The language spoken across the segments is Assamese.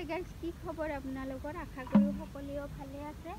হে গাইজ, কি খবৰ আপোনালোকৰ? আশা কৰোঁ সকলোৱে ভালে আছে।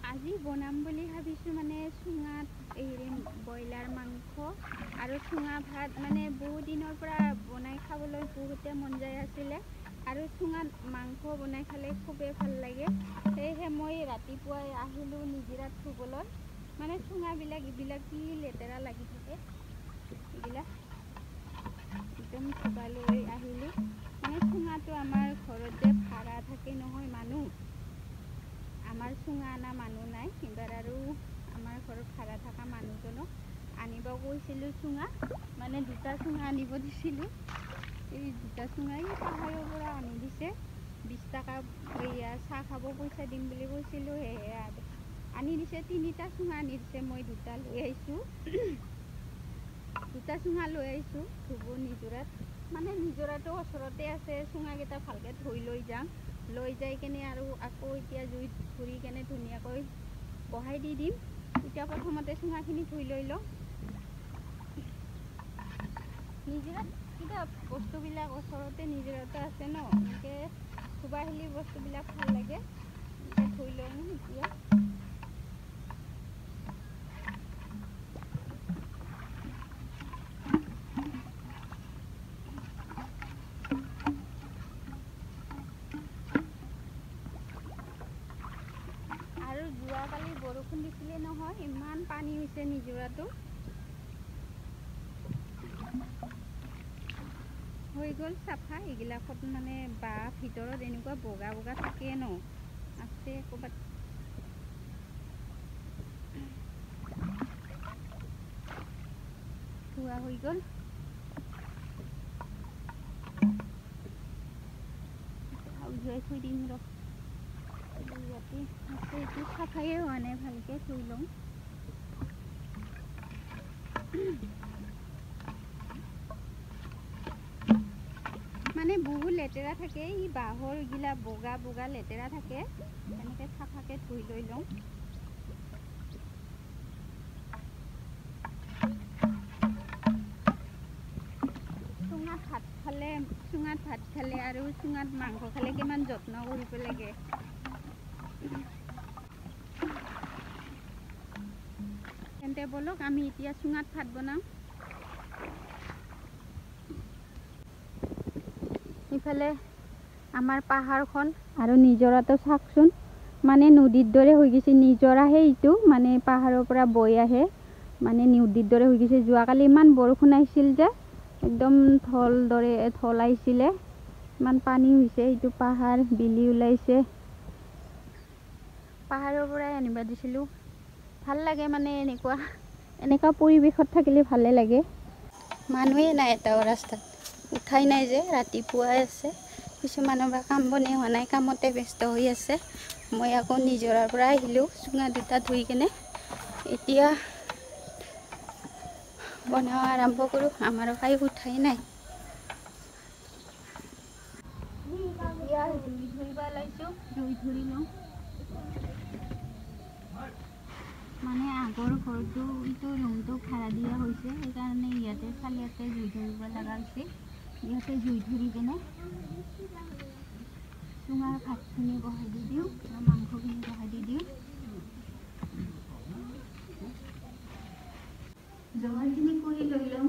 আজি বনাম বুলি ভাবিছোঁ মানে চুঙাত ব্ৰইলাৰ মাংস আৰু চুঙা ভাত। মানে বহুত দিনৰ পৰা বনাই খাবলৈ বহুতে মন যায় আছিলে আৰু চুঙাত মাংস বনাই খালে খুবেই ভাল লাগে। সেয়েহে মই ৰাতিপুৱাই আহিলোঁ নিজৰাত ধুবলৈ। মানে চুঙাবিলাক এইবিলাক কি লেতেৰা লাগি থাকে, এইবিলাক একদম ধুবলৈ আহিলোঁ। মানে চুঙাটো আমাৰ ঘৰত যে ভাড়া থাকে নহয় মানুহ, আমাৰ চুঙা অনা মানুহ নাই। এইবাৰ আৰু আমাৰ ঘৰত ভাড়া থকা মানুহজনক আনিব কৈছিলোঁ চুঙা, মানে 2টা চুঙা আনিব দিছিলোঁ। এই 2টা চুঙাই পাহাৰৰ পৰা আনি দিছে। 20 টকা চাহ খাব পইচা দিম বুলি কৈছিলোঁ, সেয়েহে আনি দিছে। 3টা চুঙা আনি দিছে, মই 2টা লৈ আহিছোঁ। 2টা চুঙা লৈ আহিছোঁ ধুব নিজৰাত। মানে নিজৰাটো ওচৰতে আছে, চুঙাকেইটা ভালকৈ ধুই লৈ যাম। লৈ যাই কেনে আৰু আকৌ এতিয়া জুইত ধৰি কেনে ধুনীয়াকৈ বহাই দি দিম। এতিয়া প্ৰথমতে চুঙাখিনি ধুই লৈ লওঁ। নিজৰাত কিবা বস্তুবিলাক ওচৰতে নিজৰাতে আছে ন, এনেকৈ ধুব আহিলে বস্তুবিলাক ভাল লাগে। এনেকৈ ধুই লওঁ এতিয়া। আৰু যোৱাকালি বৰষুণ দিছিলে নহয়, ইমান পানী হৈছে নিজৰাটো। হৈ গ'ল চাফা। এইগিলাকত মানে ভিতৰত এনেকুৱা বগা বগা থাকে ন, আছে ক'ৰবাত। ধোৱা হৈ গ'ল। উজুৱাই থৈ দিম ৰ। ইয়াতে আছে, এইটো চাফায়ে হোৱা নাই, ভালকৈ ধুই লওঁ। মানে বহুত লেতেৰা থাকে, এই বাঁহৰ এইগিলা বগা বগা লেতেৰা থাকে। এনেকৈ চাফাকৈ ধুই লৈ লওঁ। চুঙাত ভাত খালে আৰু চুঙাত মাংস খালে কিমান যত্ন কৰিব লাগে। তেন্তে ব'লক আমি এতিয়া চুঙাত ভাত বনাওঁ। ইফালে আমাৰ পাহাৰখন আৰু নিজৰাটো চাওকচোন, মানে নদীৰ দৰে হৈ গৈছে। নিজৰাহে এইটো, মানে পাহাৰৰ পৰা বৈ আহে, মানে নদীৰ দৰে হৈ গৈছে। যোৱাকালি ইমান বৰষুণ আহিছিল যে একদম ঢল আহিছিলে, ইমান পানী হৈছে। এইটো পাহাৰ বিলি ওলাইছে, পাহাৰৰ পৰাই আনিব দিছিলোঁ। ভাল লাগে মানে এনেকুৱা পৰিৱেশত থাকিলে ভালে লাগে। মানুহে নাই, এটাও ৰাস্তাত উঠাই নাই যে, ৰাতিপুৱাই আছে। কিছুমানৰ বা কাম বনে হোৱা নাই, কামতে ব্যস্ত হৈ আছে। মই আকৌ নিজৰাৰ পৰা আহিলোঁ চুঙা 2টা ধুই কেনে। এতিয়া বনাব আৰম্ভ কৰোঁ। আমাৰো কাই উঠাই নাই। এতিয়া জুই ধৰিব ওলাইছোঁ, জুই ধৰি লওঁ। মানে আগৰ ঘৰটো এইটো ৰুমটো ভাড়া দিয়া হৈছে, সেইকাৰণে ইয়াতে চালিয়াতে জুই ধৰিব লগা হৈছে। ইয়াতে জুই ধৰি কেনে চুঙাৰ ভাতখিনি বহাই দি দিওঁ, মাংসখিনি বহাই দি দিওঁ। যোগাৰখিনি কৰি লৈ লওঁ।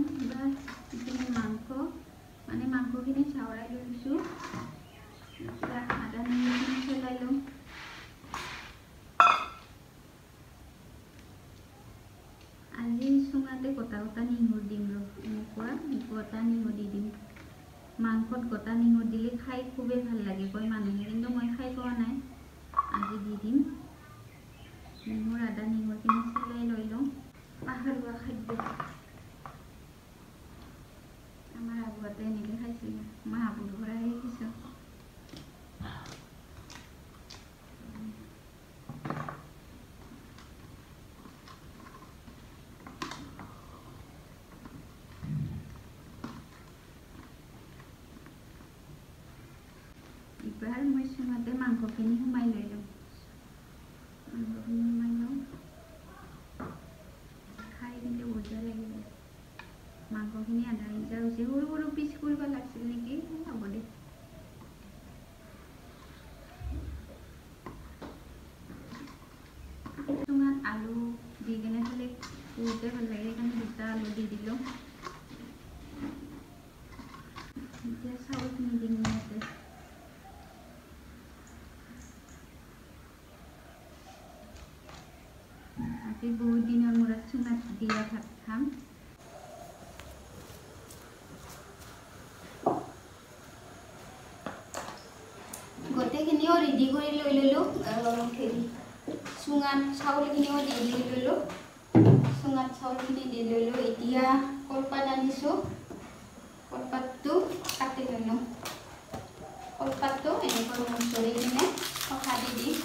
এইখিনি মাংসখিনি চাউৰাই লৈছোঁ। এতিয়া আদা নহৰুখিনি পেলাই লওঁ। আজি চুঙাতে গোটা নহৰু দিম ৰ, এনেকুৱা গোটা নহৰু দি দিম। মাংসত গোটা নহৰু দিলে খাই খুবেই ভাল লাগে কয় মানুহে, কিন্তু মই খাই পোৱা নাই। আজি দি দিম। আদা নহৰুখিনি চেলাই লৈ লওঁ। পাহাৰুৱা খাদ্য, আমাৰ আবুহঁতে এনেকৈ খাইছিল, মই আবুৰ পৰাই শিকিছোঁ। এইবাৰ মই চুঙাতে মাংসখিনি সোমাই লৈ লওঁ। খাই কিন্তু বঢ়িয়া লাগিব। মাংসখিনি আধা সিজা হৈছে, সৰু সৰু পিচ কৰিব লাগিছিল নেকি, হ'ব দে। আলু দি কেনে খালে বহুতে ভাল লাগে, সেইকাৰণে 2টা আলু দি দিলোঁ। এতিয়া চাউলখিনি দিম ইয়াতে। আজি বহুত দিনৰ মূৰত চুঙাত দিয়া ভাত খাম। গোটেইখিনিও ৰেডি কৰি লৈ ল'লোঁ। চুঙাত চাউলখিনিও দি ল'লোঁ। চুঙাত চাউলখিনি দি ল'লোঁ। এতিয়া কলপাত আনিছোঁ, কলপাতটো কাটি ল'লোঁ। কলপাতটো এনেকৈ মুচৰি কিনে সফা দি দিম,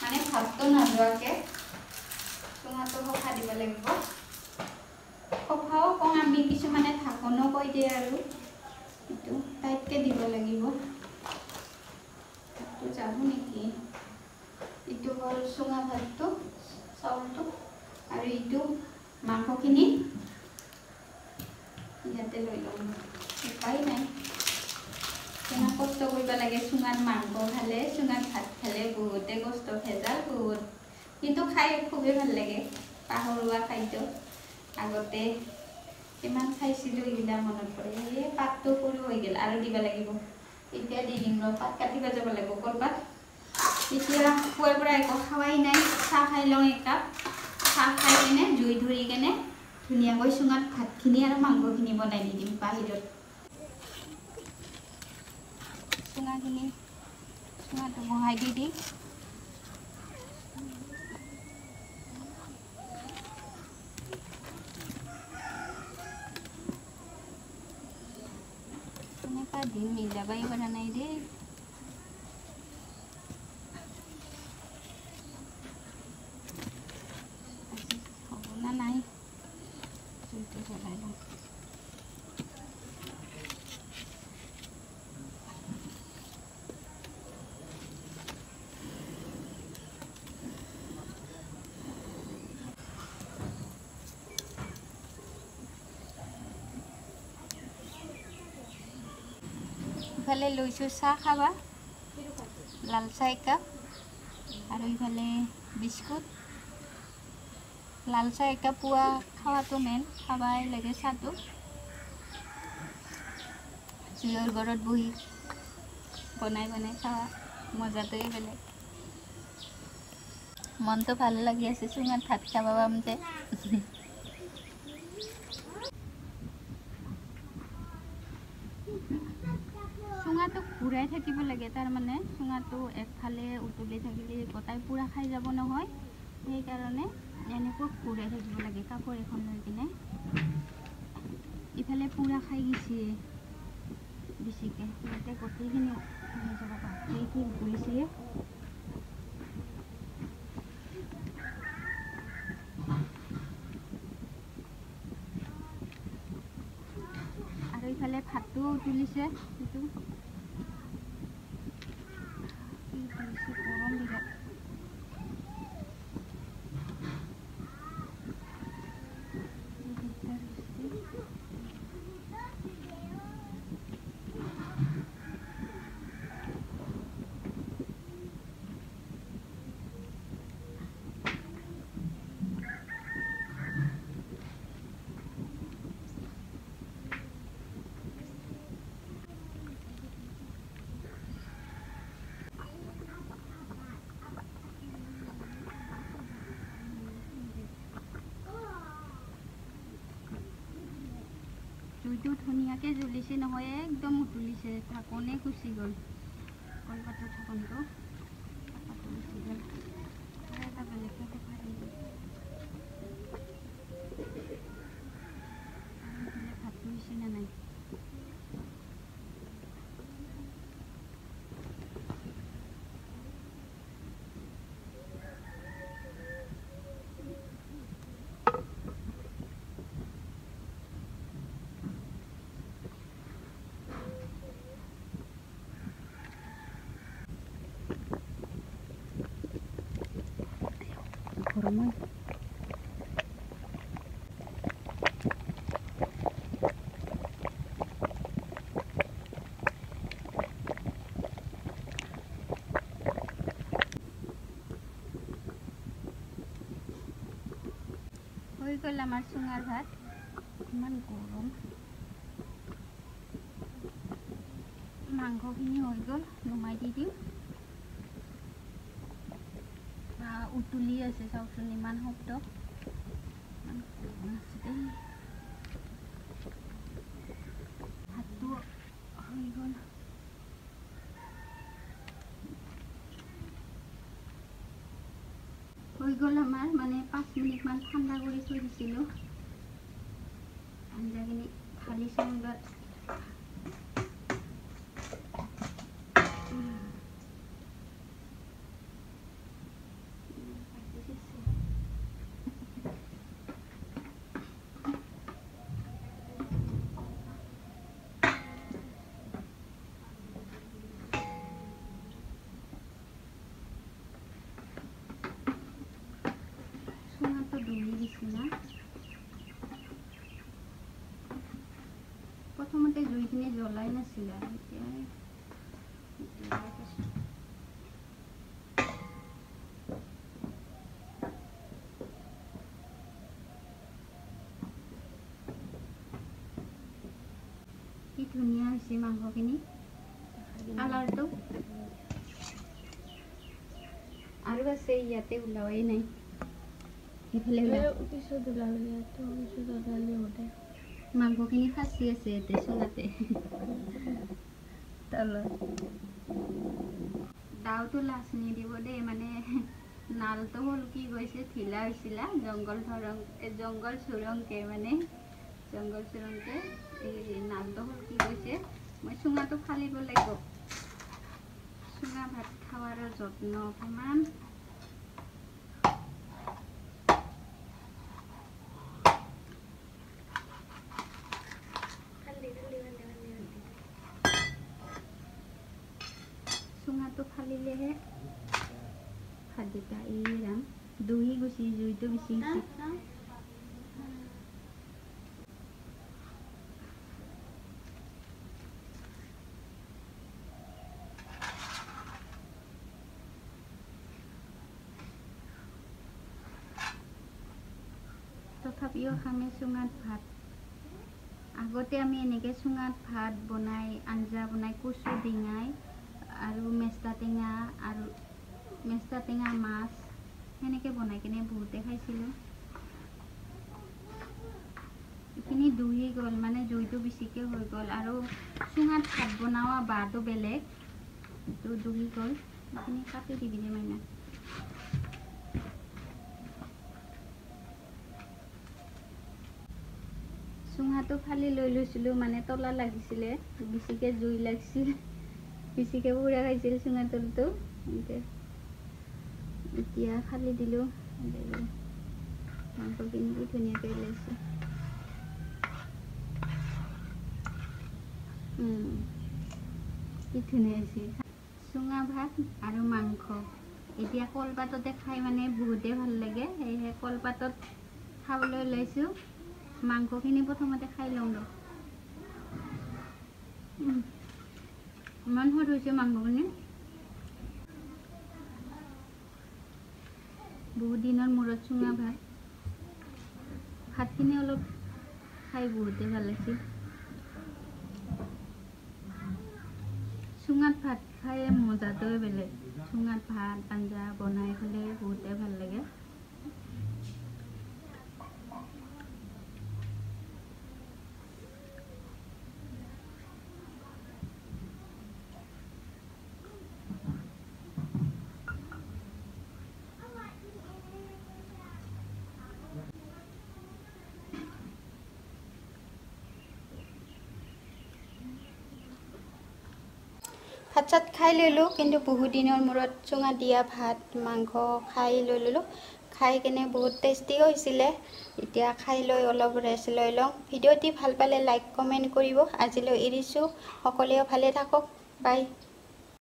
মানে ভাতটো নাযোৱাকৈ চুঙাটো সফা দিব লাগিব। সফাও কওঁ আমি, কিছুমানে ঢাকনো কৈ দিয়ে আৰু এইটো টাইটকৈ দিব লাগিব। যাব নেকি? এইটো হ'ল চুঙা ভাতটো, চাউলটো, আৰু এইটো মাংসখিনি ইয়াতে লৈ ল'ম। উপায় নাই, কিমান কষ্ট কৰিব লাগে চুঙাত মাংস খালে, চুঙাত ভাত খালে। বহুতে কষ্ট, ভেজাল বহুত, কিন্তু খাই খুবেই ভাল লাগে। পাহৰুৱা খাদ্য, আগতে কিমান খাইছিলোঁ এইবিলাক মনত পৰে। এই পাতটো সৰু হৈ গ'ল, আৰু দিব লাগিব। এতিয়া দি দিম ৰ, পাত কাটিব যাব লাগিব। কলপাত এতিয়া পুৱাৰ পৰা একো খোৱাই নাই, চাহ খাই লওঁ একাপ। চাহ খাই কিনে জুই ধৰি কিনে ধুনীয়াকৈ চুঙাত ভাতখিনি আৰু মাংসখিনি বনাই দি দিম বাহিৰত। চুঙাটো বহাই দি দিম। এনেকুৱা দিন মিলাবাই পৰা নাই দেই। হ'ব না নাই, জুইটো জ্বলাই লওঁ। ইফালে লৈছোঁ চাহ খাবা, লাল চাহ একাপ, আৰু ইফালে বিস্কুট। লাল চাহ একাপ পুৱা খোৱাটো মেইন, খাবাই লাগে চাহটো। জুইৰ ঘৰত বহি বনাই খাৱা মজাটোৱে বেলেগ। মনটো ভাল লাগি আছে চুঙাত ভাত খাব পাম যে। চুঙাটো ঘূৰাই থাকিব লাগে, তাৰমানে চুঙাটো একফালে উতলি থাকিলে গোটাই পুৰা খাই যাব নহয়, সেইকাৰণে এনেকৈ ঘূৰাই থাকিব লাগে কাপোৰ এখন লৈ কিনে। ইফালে পুৰা খাই গৈছে বেছিকৈ, ইয়াতে গোটেইখিনি হৈ যাব বাকী কি উতলিছে। আৰু ইফালে ভাতটোও উতলিছে, সেইটো গৰম বিৰাট। জুইটো ধুনীয়াকৈ জ্বলিছে নহয়, একদম উতলিছে, ঢাকনে গুচি গ'ল। কলপাতৰ ঢাকনটো গুচি গ'ল, এটা বেলেগকৈ দেখা ভাতটো হৈছে নে নাই। গৰমত আমাৰ চুঙাৰ ভাত ইমান গৰম মাংসখিনি হৈ গ'ল নুমাই দি দিওঁ উতলি আছে চাওকচোন ইমান শব্দ ইমান গৰম আছে দেই ভাতটো হৈ গ'ল আমাৰ মানে 5 মিনিটমান ঠাণ্ডা কৰি থৈ দিছিলোঁ আঞ্জাখিনি ঢালি চাওঁ প্ৰথমতে জুইখিনি জ্বলাই নাছিলে এতিয়া কি ধুনীয়া হৈছে মাংসখিনি কালাৰটো আৰু আছে ইয়াতে ওলোৱাই নাই পিছত ওলালে মাংসখিনি ফাঁচি আছে ইয়াতে চুঙাতে তলত দাওটো লাচ নিদিব দেই মানে নালটো হ'ল কি গৈছে ঢিলা হৈছিলা জংঘল চুৰংকে মানে এই নালটো হ'ল কি গৈছে মই চুঙাটো ফালিব লাগিব চুঙা ভাত খাৱাৰ যত্ন কিমান চুঙাটো ফালিলেহে ভাতকেইটা এৰাম দহি গুচি জুইটো বেছি তথাপিও খামে চুঙাত ভাত আগতে আমি এনেকৈ চুঙাত ভাত বনাই আঞ্জা বনাই কচু ডিঙাই আৰু মেষ্টা টেঙা মাছ সেনেকৈ বনাই কিনে বহুতে খাইছিলোঁ এইখিনি দহি গ'ল মানে জুইটো বেছিকৈ হৈ গ'ল আৰু চুঙাত ভাত বনোৱা বাটো বেলেগ এইটো দহি গ'ল এইখিনি কাটি দিবি দে মাইনা চুঙাটো ফালি লৈ লৈছিলোঁ মানে তলা লাগিছিলে বেছিকৈ জুই লাগিছিল বেছিকৈ পুৰা খাইছিল চুঙাটোলটো এতিয়া ফালি দিলোঁ মাংসখিনি ধুনীয়াকৈ ওলাইছে কি ধুনীয়া হৈছে চুঙা ভাত আৰু মাংস এতিয়া কলপাততে খাই মানে বহুতেই ভাল লাগে সেয়েহে কলপাতত খাবলৈ ওলাইছোঁ মাংসখিনি প্ৰথমতে খাই লওঁ ৰ ইমান সোৱাদ হৈছে মাংসখিনি বহুত দিনৰ মূৰত চুঙা ভাতখিনি অলপ খাই বহুতে ভাল লাগিছিল চুঙাত ভাত খাই মজাটোৱে বেলেগ চুঙাত ভাত আঞ্জা বনাই খালে বহুতে ভাল লাগে ভাত চাত খাই ললোঁ কিন্তু বহুত দিনৰ মূৰত চুঙা দিয়া ভাত মাংস খাই ললোঁ খাই কেনে বহুত টেষ্টি হৈছিলে এতিয়া খাই লৈ অলপ ৰেষ্ট লৈ লওঁ ভিডিঅ'টি ভাল পালে লাইক কমেণ্ট কৰিব আজিলৈ এৰিছোঁ সকলোৱে ভালে থাকক বাই